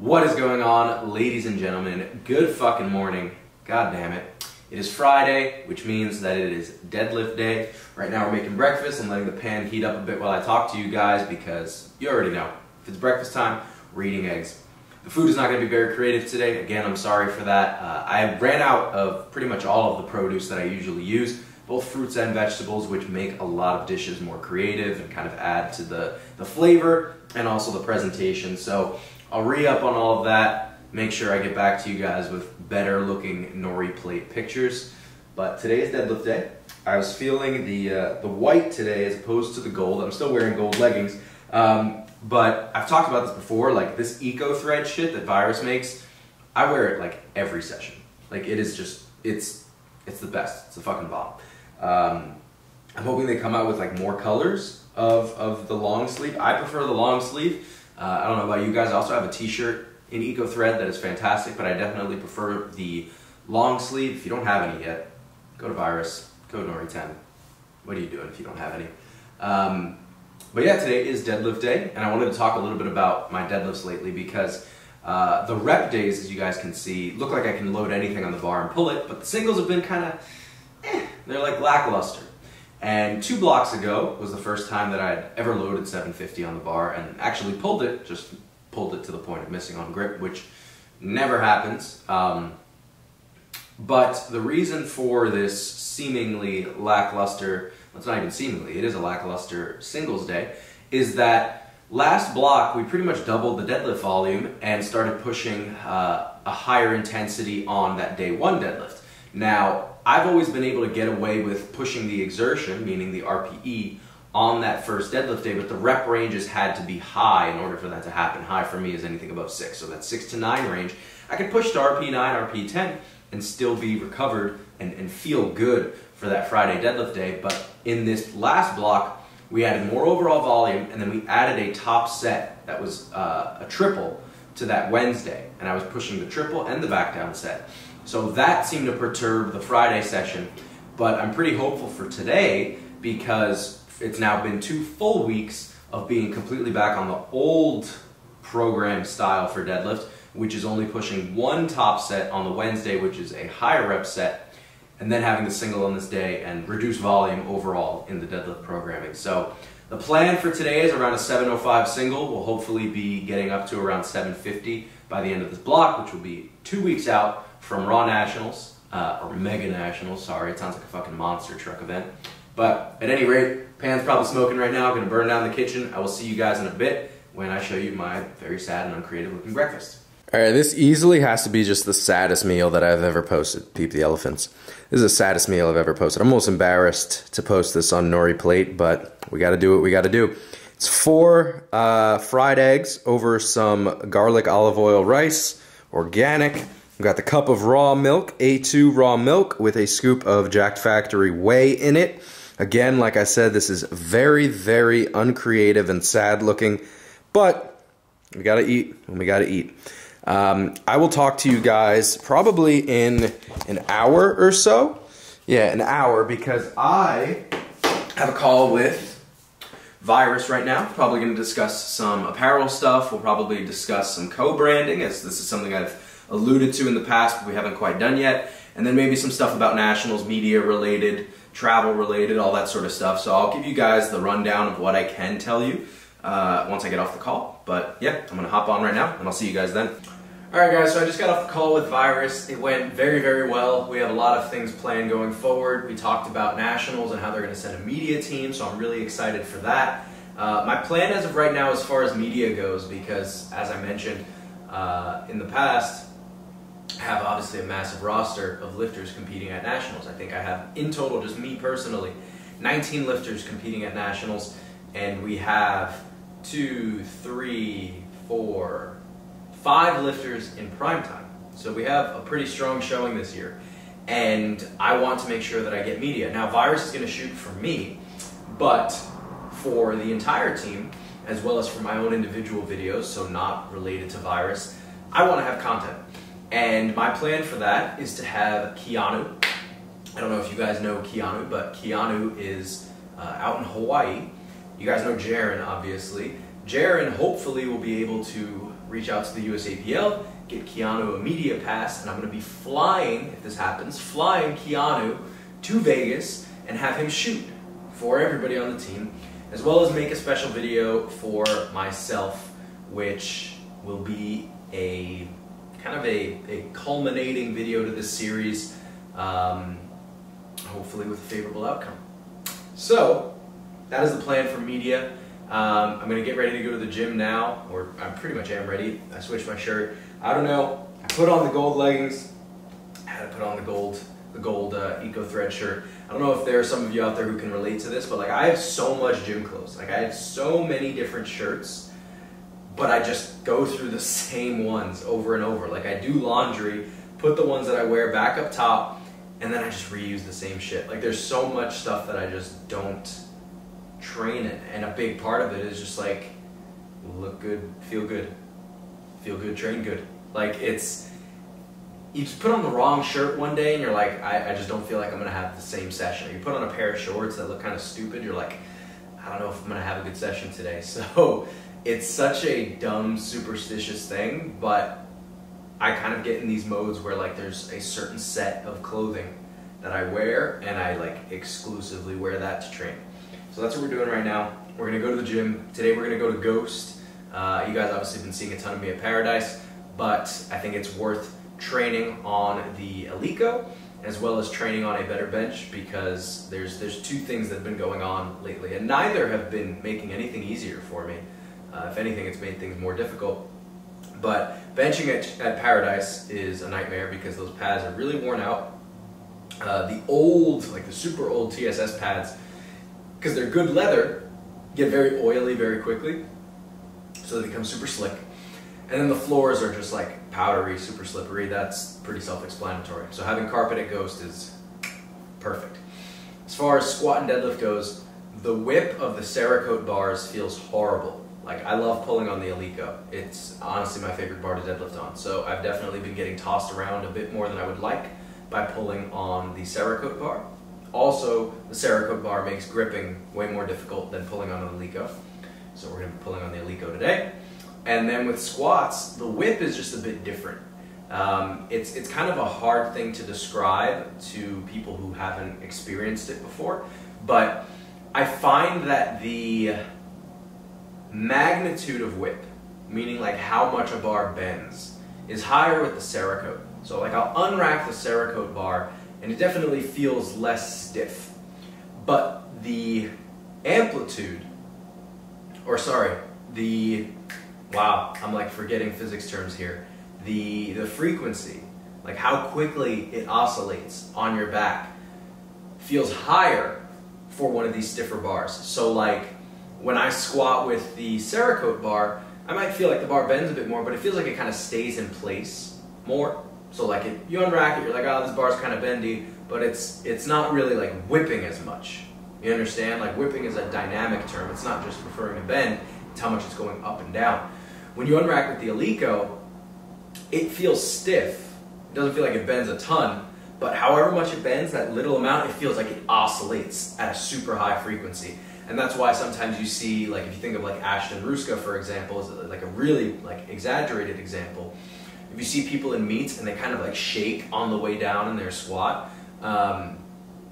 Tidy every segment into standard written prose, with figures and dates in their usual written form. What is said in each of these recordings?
What is going on, ladies and gentlemen? Good fucking morning. God damn it. It is Friday, which means that it is deadlift day. Right now we're making breakfast and letting the pan heat up a bit while I talk to you guys because you already know. If it's breakfast time, we're eating eggs. The food is not going to be very creative today. Again, I'm sorry for that. I ran out of pretty much all of the produce that I usually use, both fruits and vegetables, which make a lot of dishes more creative and kind of add to the flavor and also the presentation. So I'll re-up on all of that, make sure I get back to you guys with better looking nori plate pictures. But today is deadlift day. I was feeling the white today as opposed to the gold. I'm still wearing gold leggings. But I've talked about this before, like this eco thread shit that Virus makes, I wear it like every session. Like it is just, it's the best. It's the fucking bomb. I'm hoping they come out with like more colors of the long sleeve. I prefer the long sleeve. I don't know about you guys. I also have a t-shirt in eco thread that is fantastic, but I definitely prefer the long sleeve. If you don't have any yet, go to Virus, code Nori10. What are you doing if you don't have any? But yeah, today is deadlift day, and I wanted to talk a little bit about my deadlifts lately because the rep days, as you guys can see, look like I can load anything on the bar and pull it, but the singles have been kind of, they're like lackluster. And 2 blocks ago was the first time that I'd ever loaded 750 on the bar and actually pulled it, just pulled it to the point of missing on grip, which never happens. But the reason for this seemingly lackluster, it's not even seemingly, it is a lackluster singles day, is that last block we pretty much doubled the deadlift volume and started pushing a higher intensity on that day 1 deadlift. Now, I've always been able to get away with pushing the exertion, meaning the RPE, on that first deadlift day, but the rep ranges had to be high in order for that to happen. High for me is anything above 6, so that 6 to 9 range, I could push to RP9, RP10, and still be recovered and feel good for that Friday deadlift day. But in this last block, we added more overall volume, and then we added a top set that was a triple to that Wednesday, and I was pushing the triple and the back down set. So that seemed to perturb the Friday session, but I'm pretty hopeful for today because it's now been 2 full weeks of being completely back on the old program style for deadlift, which is only pushing 1 top set on the Wednesday, which is a higher rep set, and then having the single on this day and reduce volume overall in the deadlift programming. So the plan for today is around a 705 single. We'll hopefully be getting up to around 750 by the end of this block, which will be 2 weeks out from Raw Nationals, or Mega Nationals, sorry, it sounds like a fucking monster truck event. But at any rate, pan's probably smoking right now, gonna burn down the kitchen. I will see you guys in a bit when I show you my very sad and uncreative looking breakfast. Alright, this easily has to be just the saddest meal that I've ever posted. Peep the elephants. This is the saddest meal I've ever posted. I'm almost embarrassed to post this on Nori Plate, but we gotta do what we gotta do. It's 4 fried eggs over some garlic olive oil rice, organic. We've got the cup of raw milk, A2 raw milk, with a scoop of Jacked Factory whey in it. Again, like I said, this is very, very uncreative and sad looking, but we gotta eat when we gotta eat. I will talk to you guys probably in an hour or so. Yeah, an hour, because I have a call with Virus right now. Probably going to discuss some apparel stuff. We'll probably discuss some co-branding, as this is something I've alluded to in the past, but we haven't quite done yet. And then maybe some stuff about nationals, media related, travel related, all that sort of stuff. So I'll give you guys the rundown of what I can tell you once I get off the call. But yeah, I'm going to hop on right now, and I'll see you guys then. Alright guys, so I just got off the call with Virus. It went very, very well. We have a lot of things planned going forward. We talked about nationals and how they're going to send a media team, so I'm really excited for that. My plan as of right now as far as media goes, because as I mentioned in the past, I have obviously a massive roster of lifters competing at nationals. I think I have, in total, just me personally, 19 lifters competing at nationals, and we have 2, 3, 4, 5 lifters in prime time. So we have a pretty strong showing this year, and I want to make sure that I get media. Now, Virus is going to shoot for me, but for the entire team, as well as for my own individual videos, so not related to Virus, I want to have content. And my plan for that is to have Keanu. I don't know if you guys know Keanu, but Keanu is out in Hawaii. You guys know Jaren, obviously. Jaren hopefully will be able to reach out to the USAPL, get Keanu a media pass, and I'm going to be flying, if this happens, flying Keanu to Vegas and have him shoot for everybody on the team, as well as make a special video for myself, which will be a kind of a culminating video to this series, hopefully with a favorable outcome. So that is the plan for media. I'm going to get ready to go to the gym now, or I pretty much am ready. I switched my shirt. I don't know. I put on the gold leggings. I had to put on the gold Eco Thread shirt. I don't know if there are some of you out there who can relate to this, but like I have so much gym clothes. Like I have so many different shirts, but I just go through the same ones over and over. Like I do laundry, put the ones that I wear back up top, and then I just reuse the same shit. Like there's so much stuff that I just don't train in, and a big part of it is just like look good, feel good, train good. Like it's, you just put on the wrong shirt one day and you're like, I just don't feel like I'm gonna have the same session. Or you put on a pair of shorts that look kind of stupid, you're like, I don't know if I'm gonna have a good session today. So it's such a dumb, superstitious thing, but I kind of get in these modes where like there's a certain set of clothing that I wear, and I like exclusively wear that to train. So that's what we're doing right now. We're gonna go to the gym. Today we're gonna go to Ghost. You guys obviously have been seeing a ton of me at Paradise, but I think it's worth training on the Eleiko as well as training on a better bench, because there's two things that have been going on lately, and neither have been making anything easier for me. If anything, it's made things more difficult. But benching at Paradise is a nightmare because those pads are really worn out. The old, like the super old TSS pads, because they're good leather, get very oily very quickly, so they become super slick. And then the floors are just like powdery, super slippery. That's pretty self-explanatory. So having carpet at Ghost is perfect. As far as squat and deadlift goes, the whip of the Cerakote bars feels horrible. Like I love pulling on the Eleiko. It's honestly my favorite bar to deadlift on. So I've definitely been getting tossed around a bit more than I would like by pulling on the Cerakote bar. Also, the Cerakote bar makes gripping way more difficult than pulling on an Eleiko. So we're going to be pulling on the Eleiko today. And then with squats, the whip is just a bit different. It's kind of a hard thing to describe to people who haven't experienced it before, but I find that the magnitude of whip, meaning like how much a bar bends, is higher with the Cerakote. So like I'll unrack the Cerakote bar and it definitely feels less stiff, but the amplitude, or sorry, wow, I'm like forgetting physics terms here. The frequency, like how quickly it oscillates on your back, feels higher for one of these stiffer bars. So like when I squat with the Cerakote bar, I might feel like the bar bends a bit more, but it feels like it kind of stays in place more. So like you unrack it, you're like, oh, this bar's kind of bendy, but it's not really like whipping as much. You understand? Like whipping is a dynamic term. It's not just referring to bend, it's how much it's going up and down. When you unrack with the Eleiko, it feels stiff. It doesn't feel like it bends a ton, but however much it bends, that little amount, it feels like it oscillates at a super high frequency. And that's why sometimes you see, like if you think of like Ashton Ruska, for example, is like a really like exaggerated example. If you see people in meets and they kind of like shake on the way down in their squat,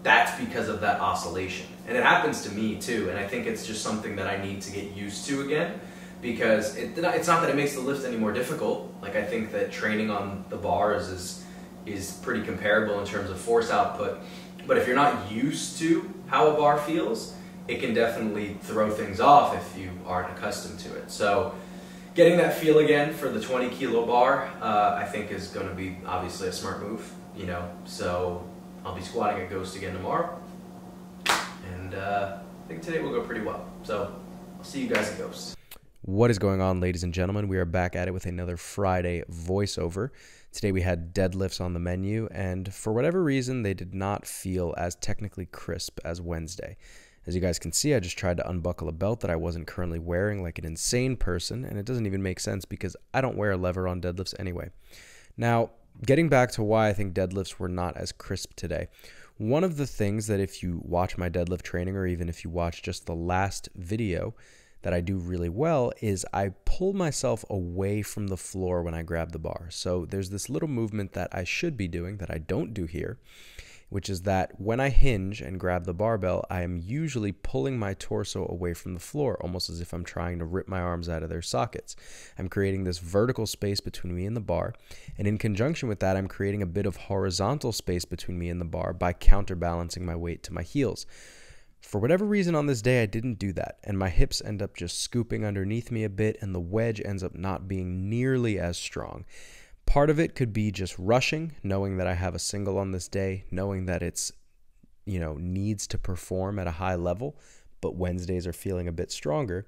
that's because of that oscillation. And it happens to me too, and I think it's just something that I need to get used to again, because it's not that it makes the lift any more difficult. Like I think that training on the bars is pretty comparable in terms of force output, but if you're not used to how a bar feels, it can definitely throw things off if you aren't accustomed to it. So getting that feel again for the 20 kilo bar, I think is going to be obviously a smart move, you know. So I'll be squatting at Ghost again tomorrow, and I think today will go pretty well. So I'll see you guys at Ghost. What is going on, ladies and gentlemen? We are back at it with another Friday voiceover. Today we had deadlifts on the menu, and for whatever reason, they did not feel as technically crisp as Wednesday. As you guys can see, I just tried to unbuckle a belt that I wasn't currently wearing like an insane person, and it doesn't even make sense because I don't wear a lever on deadlifts anyway. Now, getting back to why I think deadlifts were not as crisp today. One of the things that if you watch my deadlift training, or even if you watch just the last video, that I do really well is I pull myself away from the floor when I grab the bar. So there's this little movement that I should be doing that I don't do here, which is that when I hinge and grab the barbell, I am usually pulling my torso away from the floor, almost as if I'm trying to rip my arms out of their sockets. I'm creating this vertical space between me and the bar, and in conjunction with that, I'm creating a bit of horizontal space between me and the bar by counterbalancing my weight to my heels. For whatever reason on this day, I didn't do that, and my hips end up just scooping underneath me a bit, and the wedge ends up not being nearly as strong. Part of it could be just rushing, knowing that I have a single on this day, knowing that it's, needs to perform at a high level, but Wednesdays are feeling a bit stronger.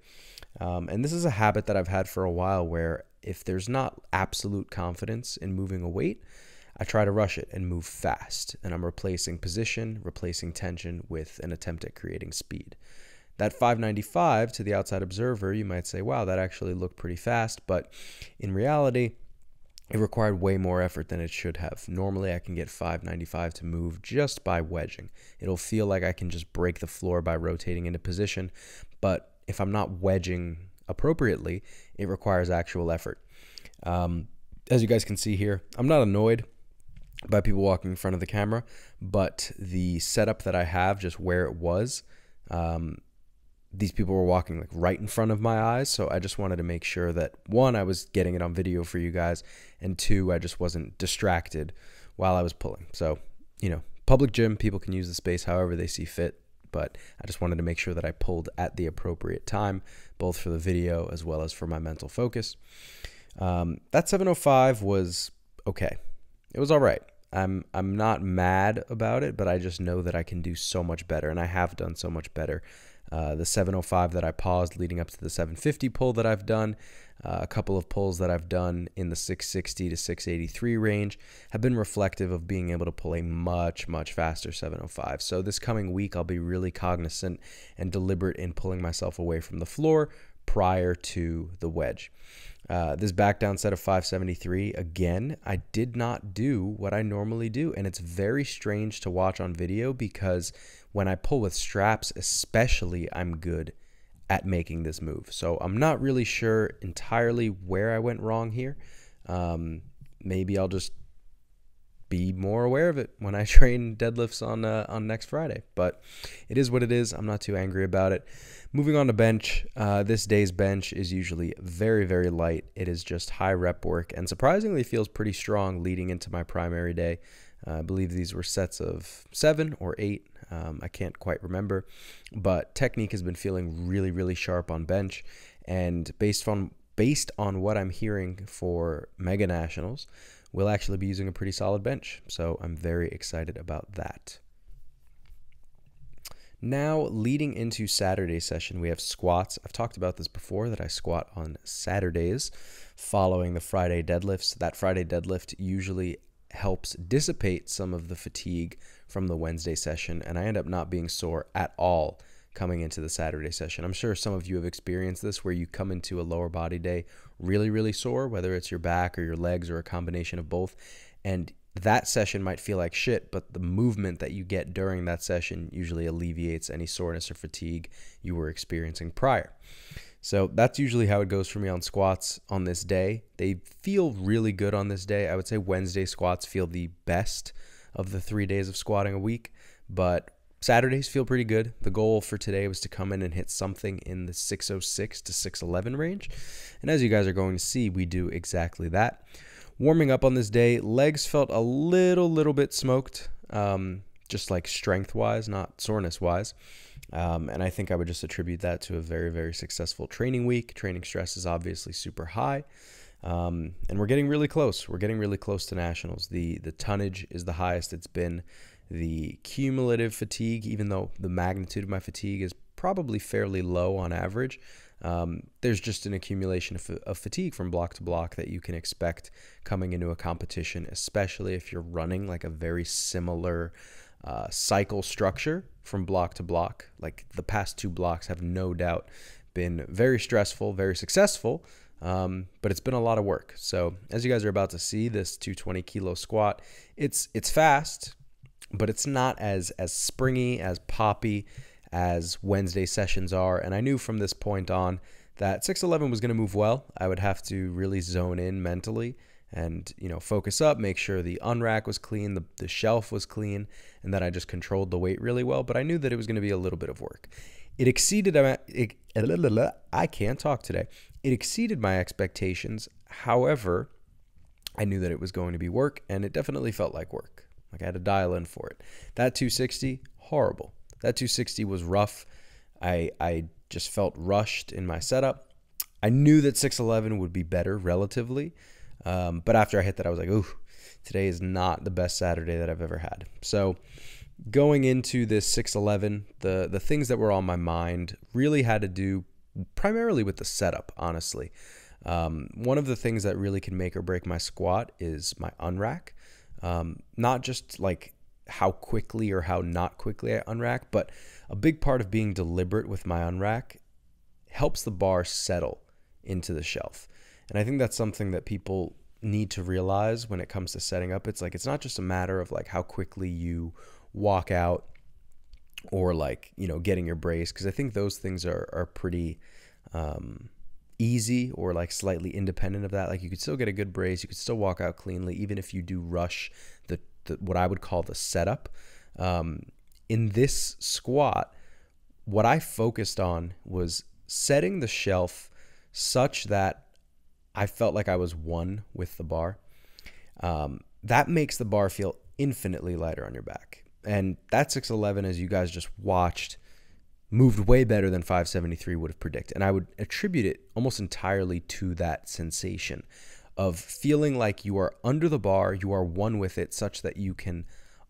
And this is a habit that I've had for a while where if there's not absolute confidence in moving a weight, I try to rush it and move fast, and I'm replacing position, replacing tension with an attempt at creating speed. That 595 to the outside observer, you might say, wow, that actually looked pretty fast, but in reality, it required way more effort than it should have. Normally, I can get 595 to move just by wedging. It'll feel like I can just break the floor by rotating into position, but if I'm not wedging appropriately, it requires actual effort. As you guys can see here, I'm not annoyed by people walking in front of the camera, but the setup that I have, just where it was, these people were walking like right in front of my eyes. So I just wanted to make sure that, one, I was getting it on video for you guys, and two, I just wasn't distracted while I was pulling. So, public gym, people can use the space however they see fit, but I just wanted to make sure that I pulled at the appropriate time, both for the video as well as for my mental focus. That 705 was okay. It was all right. I'm not mad about it, but I just know that I can do so much better, and I have done so much better. The 705 that I paused leading up to the 750 pull that I've done, a couple of pulls that I've done in the 660 to 683 range have been reflective of being able to pull a much, much faster 705. So this coming week, I'll be really cognizant and deliberate in pulling myself away from the floor prior to the wedge. This back down set of 573, again, I did not do what I normally do, and it's very strange to watch on video because when I pull with straps especially, I'm good at making this move. So I'm not really sure entirely where I went wrong here. Maybe I'll just be more aware of it when I train deadlifts on next Friday, but it is what it is. I'm not too angry about it. Moving on to bench, this day's bench is usually very, very light. It is just high rep work and surprisingly feels pretty strong leading into my primary day. I believe these were sets of 7 or 8. I can't quite remember, but technique has been feeling really, really sharp on bench, and based on what I'm hearing for Mega Nationals, we'll actually be using a pretty solid bench. So I'm very excited about that. Now, leading into Saturday's session, we have squats. I've talked about this before, that I squat on Saturdays following the Friday deadlifts. That Friday deadlift usually helps dissipate some of the fatigue from the Wednesday session, and I end up not being sore at all coming into the Saturday session. I'm sure some of you have experienced this, where you come into a lower body day really, really sore, whether it's your back or your legs or a combination of both, and that session might feel like shit, but the movement that you get during that session usually alleviates any soreness or fatigue you were experiencing prior. So that's usually how it goes for me on squats on this day. They feel really good on this day. I would say Wednesday squats feel the best of the 3 days of squatting a week, but Saturdays feel pretty good. The goal for today was to come in and hit something in the 606 to 611 range. And as you guys are going to see, we do exactly that. Warming up on this day, legs felt a little bit smoked, just like strength-wise, not soreness-wise. And I think I would just attribute that to a very, very successful training week. Training stress is obviously super high. And we're getting really close. We're getting really close to nationals. The tonnage is the highest it's been. The cumulative fatigue, even though the magnitude of my fatigue is probably fairly low on average, there's just an accumulation of fatigue from block to block that you can expect coming into a competition, especially if you're running like a very similar cycle structure from block to block. Like the past 2 blocks have no doubt been very stressful, very successful, but it's been a lot of work. So as you guys are about to see, this 220 kilo squat, it's fast, but it's not as springy, as poppy as Wednesday sessions are. And I knew from this point on that 611 was going to move well. I would have to really zone in mentally and, focus up, make sure the unrack was clean, the shelf was clean, and that I just controlled the weight really well. But I knew that it was going to be a little bit of work. It exceeded, I can't talk today. It exceeded my expectations. However, I knew that it was going to be work, and it definitely felt like work. Like I had to dial in for it. That 260, horrible. That 260 was rough. I just felt rushed in my setup. I knew that 611 would be better relatively, but after I hit that, I was like, ooh, today is not the best Saturday that I've ever had. So going into this 611, the things that were on my mind really had to do primarily with the setup, honestly. One of the things that really can make or break my squat is my unrack. Not just like how quickly or how not quickly I unrack, but a big part of being deliberate with my unrack helps the bar settle into the shelf. And I think that's something that people need to realize when it comes to setting up. It's like, it's not just a matter of like how quickly you walk out or like, getting your brace. Cause I think those things are pretty, easy or like slightly independent of that. Like you could still get a good brace. You could still walk out cleanly, even if you do rush the what I would call the setup. In this squat, what I focused on was setting the shelf such that I felt like I was one with the bar. That makes the bar feel infinitely lighter on your back. And that 611, as you guys just watched, moved way better than 573 would have predicted. And I would attribute it almost entirely to that sensation of feeling like you are under the bar, you are one with it, such that you can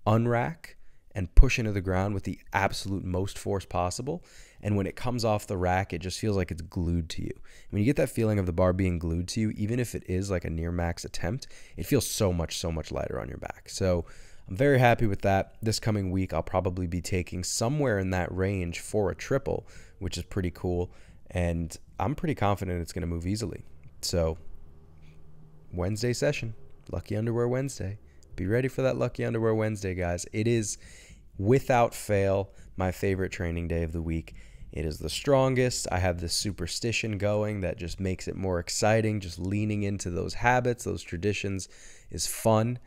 unrack and push into the ground with the absolute most force possible. And when it comes off the rack, it just feels like it's glued to you. When you get that feeling of the bar being glued to you, even if it is like a near max attempt, it feels so much lighter on your back. So I'm very happy with that. This coming week, I'll probably be taking somewhere in that range for a triple, which is pretty cool. And I'm pretty confident it's going to move easily. So Wednesday session, Lucky Underwear Wednesday. Be ready for that Lucky Underwear Wednesday, guys. It is, without fail, my favorite training day of the week. It is the strongest. I have this superstition going that just makes it more exciting. Just leaning into those habits, those traditions is fun.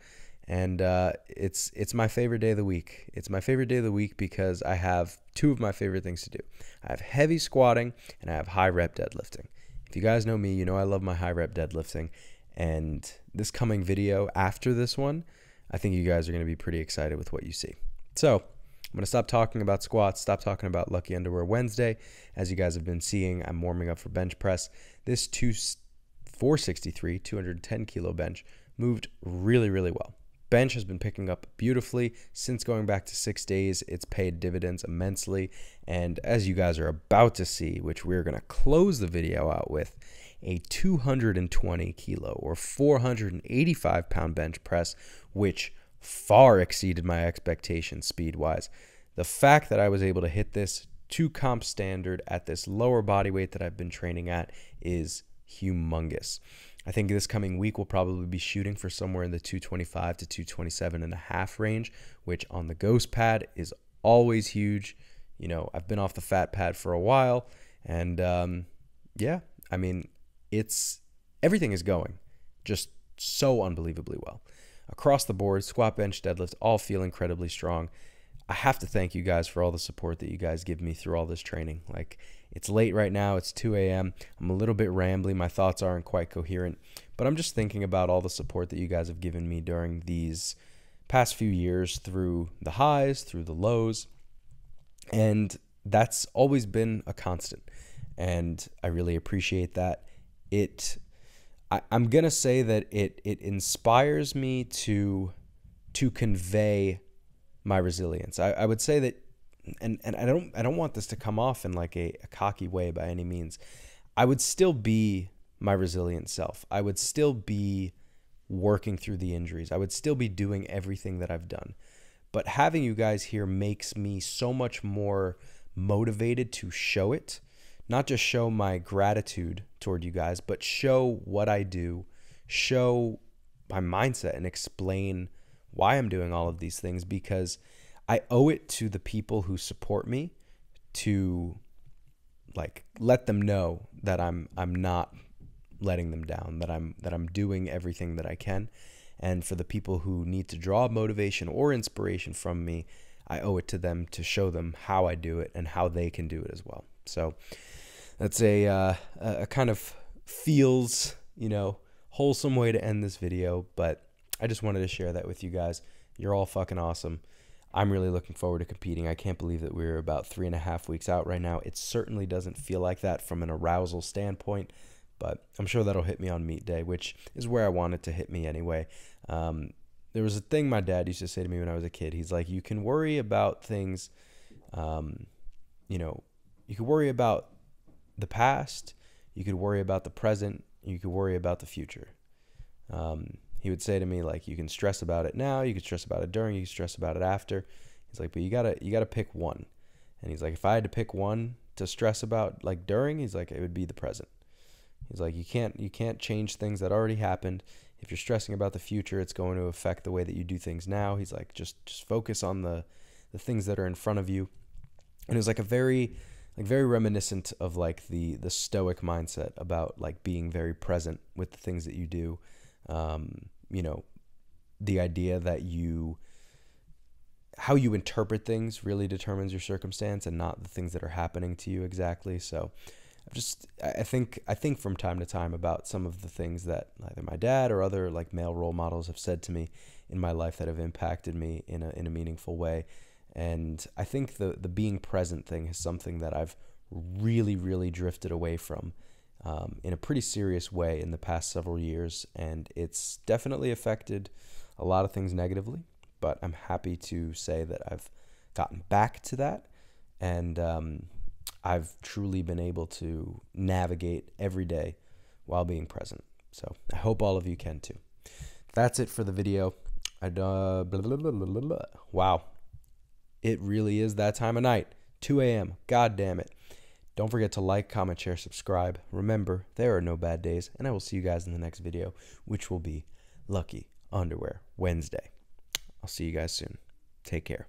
And it's my favorite day of the week. It's my favorite day of the week because I have two of my favorite things to do. I have heavy squatting and I have high rep deadlifting. If you guys know me, you know I love my high rep deadlifting. And this coming video after this one, I think you guys are going to be pretty excited with what you see. So I'm going to stop talking about squats, stop talking about Lucky Underwear Wednesday. As you guys have been seeing, I'm warming up for bench press. This 463, 210 kilo bench moved really, really well. Bench has been picking up beautifully since going back to 6 days. It's paid dividends immensely. And as you guys are about to see, which we're going to close the video out with, a 220 kilo or 485 pound bench press, which far exceeded my expectations speed-wise. The fact that I was able to hit this to comp standard at this lower body weight that I've been training at is humongous. I think this coming week we'll probably be shooting for somewhere in the 225 to 227 and a half range, which on the Ghost pad is always huge. I've been off the fat pad for a while, and yeah, I mean, everything is going just so unbelievably well. Across the board, squat, bench, deadlift, all feel incredibly strong. I have to thank you guys for all the support that you guys give me through all this training. Like, it's late right now. It's 2 a.m. I'm a little bit rambly. My thoughts aren't quite coherent, but I'm just thinking about all the support that you guys have given me during these past few years, through the highs, through the lows, and that's always been a constant, and I really appreciate that. I'm gonna say that it inspires me to convey my resilience. I would say that, and I don't want this to come off in like a cocky way by any means. I would still be my resilient self. I would still be working through the injuries. I would still be doing everything that I've done. But having you guys here makes me so much more motivated to show it. Not just show my gratitude toward you guys, but show what I do, show my mindset, and explain why I'm doing all of these things, because I owe it to the people who support me to like let them know that I'm not letting them down, that I'm doing everything that I can. And for the people who need to draw motivation or inspiration from me, I owe it to them to show them how I do it and how they can do it as well. So that's a kind of feels, wholesome way to end this video, but I just wanted to share that with you guys. You're all fucking awesome. I'm really looking forward to competing. I can't believe that we're about 3.5 weeks out right now. It certainly doesn't feel like that from an arousal standpoint, but I'm sure that'll hit me on meet day, which is where I want it to hit me anyway. There was a thing my dad used to say to me when I was a kid. He's like, you can worry about things, you could worry about the past, you could worry about the present, you could worry about the future. He would say to me, like, you can stress about it now, you can stress about it during, you can stress about it after. He's like, but you gotta pick one. And he's like, if I had to pick one to stress about, like, during, he's like, it would be the present. He's like, you can't change things that already happened. If you're stressing about the future, it's going to affect the way that you do things now. He's like, just focus on the things that are in front of you. And it was like a very reminiscent of like the stoic mindset about like being very present with the things that you do. The idea that how you interpret things really determines your circumstance and not the things that are happening to you exactly. So I think from time to time about some of the things that either my dad or other like male role models have said to me in my life that have impacted me in a meaningful way. And I think the being present thing is something that I've really, really drifted away from in a pretty serious way in the past several years. And it's definitely affected a lot of things negatively, but I'm happy to say that I've gotten back to that. And I've truly been able to navigate every day while being present. So I hope all of you can too. That's it for the video. Wow. It really is that time of night. 2 a.m. God damn it. Don't forget to like, comment, share, subscribe. Remember, there are no bad days, and I will see you guys in the next video, which will be Lucky Underwear Wednesday. I'll see you guys soon. Take care.